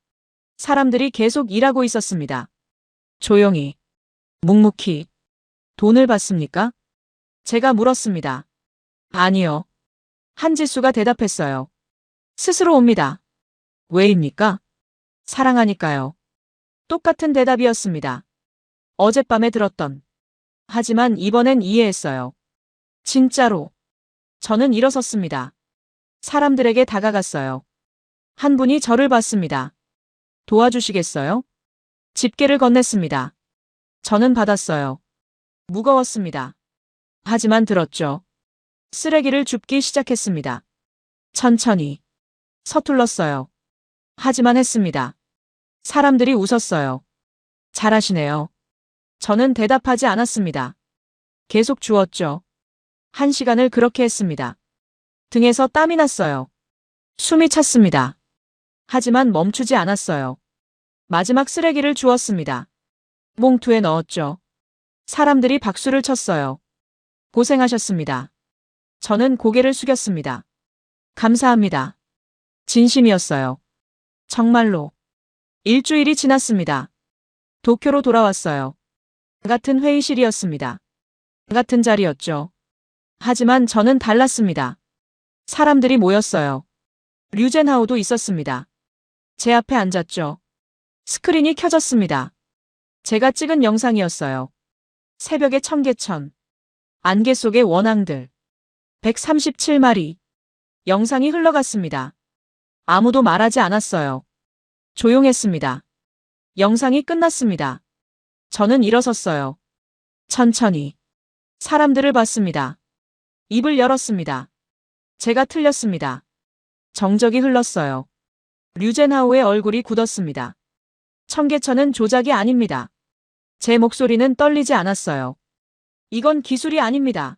사람들이 계속 일하고 있었습니다. 조용히. 묵묵히. 돈을 받습니까? 제가 물었습니다. 아니요. 한지수가 대답했어요. 스스로 옵니다. 왜입니까? 사랑하니까요. 똑같은 대답이었습니다. 어젯밤에 들었던. 하지만 이번엔 이해했어요. 진짜로. 저는 일어섰습니다. 사람들에게 다가갔어요. 한 분이 저를 봤습니다. 도와주시겠어요? 집게를 건넸습니다. 저는 받았어요. 무거웠습니다. 하지만 들었죠. 쓰레기를 줍기 시작했습니다. 천천히. 서툴렀어요. 하지만 했습니다. 사람들이 웃었어요. 잘하시네요. 저는 대답하지 않았습니다. 계속 주웠죠. 1시간을 그렇게 했습니다. 등에서 땀이 났어요. 숨이 찼습니다. 하지만 멈추지 않았어요. 마지막 쓰레기를 주웠습니다. 봉투에 넣었죠. 사람들이 박수를 쳤어요. 고생하셨습니다. 저는 고개를 숙였습니다. 감사합니다. 진심이었어요. 정말로. 일주일이 지났습니다. 도쿄로 돌아왔어요. 같은 회의실이었습니다. 같은 자리였죠. 하지만 저는 달랐습니다. 사람들이 모였어요. 류젠하우도 있었습니다. 제 앞에 앉았죠. 스크린이 켜졌습니다. 제가 찍은 영상이었어요. 새벽의 청계천. 안개 속의 원앙들. 137마리. 영상이 흘러갔습니다. 아무도 말하지 않았어요. 조용했습니다. 영상이 끝났습니다. 저는 일어섰어요. 천천히. 사람들을 봤습니다. 입을 열었습니다. 제가 틀렸습니다. 정적이 흘렀어요. 류젠하우의 얼굴이 굳었습니다. 청계천은 조작이 아닙니다. 제 목소리는 떨리지 않았어요. 이건 기술이 아닙니다.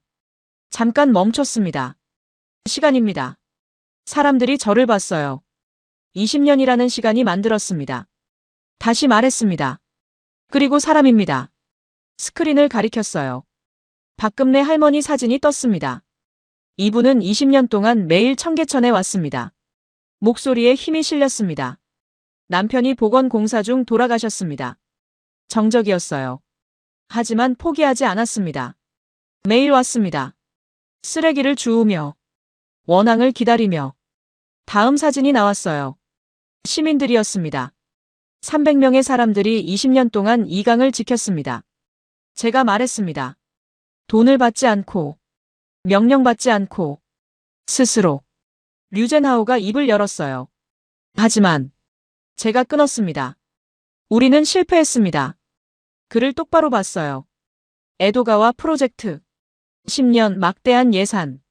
잠깐 멈췄습니다. 시간입니다. 사람들이 저를 봤어요. 20년이라는 시간이 만들었습니다. 다시 말했습니다. 그리고 사람입니다. 스크린을 가리켰어요. 박금래 할머니 사진이 떴습니다. 이분은 20년 동안 매일 청계천에 왔습니다. 목소리에 힘이 실렸습니다. 남편이 보건공사 중 돌아가셨습니다. 정적이었어요. 하지만 포기하지 않았습니다. 매일 왔습니다. 쓰레기를 주우며, 원앙을 기다리며. 다음 사진이 나왔어요. 시민들이었습니다. 300명의 사람들이 20년 동안 이 강을 지켰습니다. 제가 말했습니다. 돈을 받지 않고, 명령받지 않고, 스스로. 류젠하우가 입을 열었어요. 하지만 제가 끊었습니다. 우리는 실패했습니다. 그를 똑바로 봤어요. 에도가와 프로젝트. 10년 막대한 예산.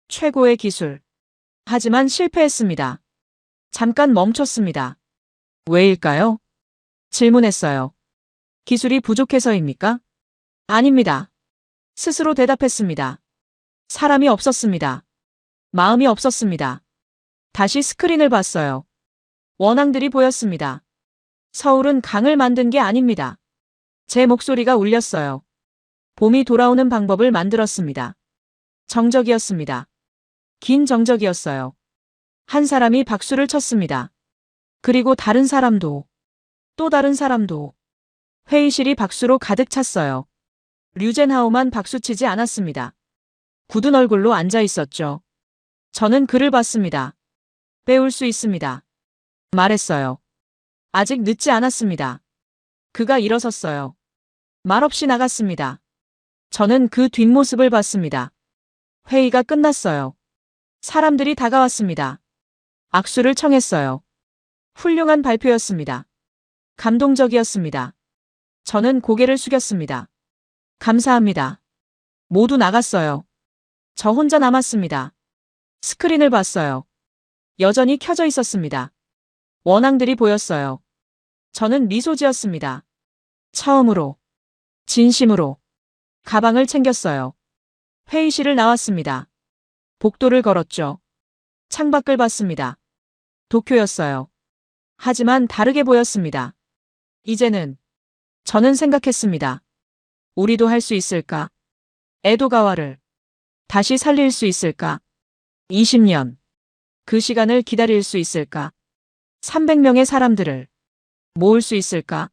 최고의 기술. 하지만 실패했습니다. 잠깐 멈췄습니다. 왜일까요? 질문했어요. 기술이 부족해서입니까? 아닙니다. 스스로 대답했습니다. 사람이 없었습니다. 마음이 없었습니다. 다시 스크린을 봤어요. 원앙들이 보였습니다. 서울은 강을 만든 게 아닙니다. 제 목소리가 울렸어요. 봄이 돌아오는 방법을 만들었습니다. 정적이었습니다. 긴 정적이었어요. 한 사람이 박수를 쳤습니다. 그리고 다른 사람도, 또 다른 사람도. 회의실이 박수로 가득 찼어요. 류젠하우만 박수치지 않았습니다. 굳은 얼굴로 앉아 있었죠. 저는 그를 봤습니다. 배울 수 있습니다. 말했어요. 아직 늦지 않았습니다. 그가 일어섰어요. 말없이 나갔습니다. 저는 그 뒷모습을 봤습니다. 회의가 끝났어요. 사람들이 다가왔습니다. 악수를 청했어요. 훌륭한 발표였습니다. 감동적이었습니다. 저는 고개를 숙였습니다. 감사합니다. 모두 나갔어요. 저 혼자 남았습니다. 스크린을 봤어요. 여전히 켜져 있었습니다. 원앙들이 보였어요. 저는 미소 지었습니다. 처음으로, 진심으로. 가방을 챙겼어요. 회의실을 나왔습니다. 복도를 걸었죠. 창밖을 봤습니다. 도쿄였어요. 하지만 다르게 보였습니다. 이제는 저는 생각했습니다. 우리도 할 수 있을까? 에도가와를 다시 살릴 수 있을까? 20년. 그 시간을 기다릴 수 있을까? 300명의 사람들을 모을 수 있을까?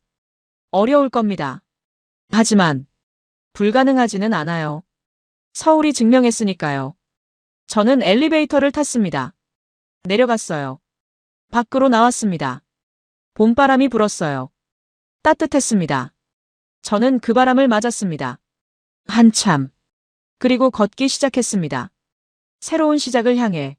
어려울 겁니다. 하지만 불가능하지는 않아요. 서울이 증명했으니까요. 저는 엘리베이터를 탔습니다. 내려갔어요. 밖으로 나왔습니다. 봄바람이 불었어요. 따뜻했습니다. 저는 그 바람을 맞았습니다. 한참. 그리고 걷기 시작했습니다. 새로운 시작을 향해.